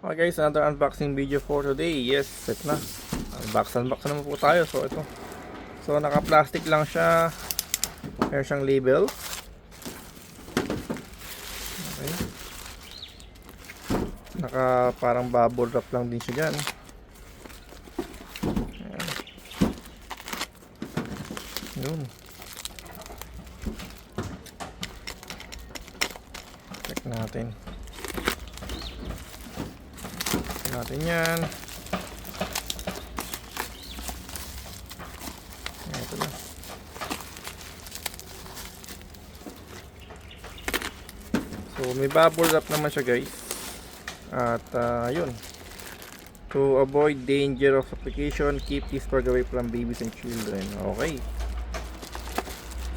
Okay guys, another unboxing video for today. Yes, set na. Unbox naman po tayo. So ito. So naka-plastic lang siya. Meron siyang label. Okay. Naka parang bubble wrap lang din siya dyan. Ayan. Yun. Check natin. Natin yan. Ito na. So may bubble wrap naman siya guys. At yun. To avoid danger of suffocation, keep this bag away from babies and children. Okay.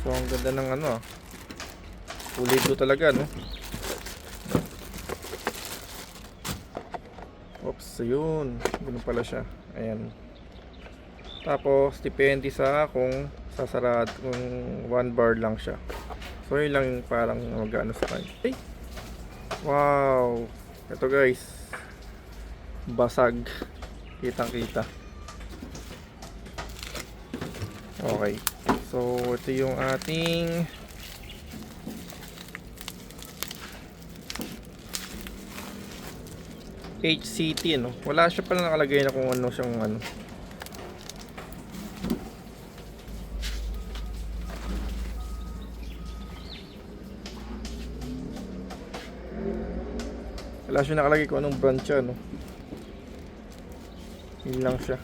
So ang ganda ng ano. Pulido talaga, no? Oops, yun. Ganun pala siya. Ayan. Tapos, depende sa kung sasarad, kung 1 bar lang siya. So, yun lang yung parang mag-ano sa kanya. Hey! Wow! Ito guys. Basag. Kitang-kita. Okay. So, ito yung ating HCT, no? Wala siya pala nakalagay na kung ano siyang ano. Wala siya nakalagay kung anong brand siya, no? Yun lang siya.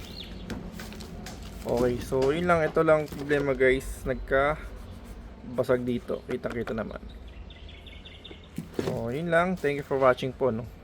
Okay, so yun lang. Ito lang problema guys. Nagka basag dito. Kita-kita naman. So, yun lang. Thank you for watching po, no?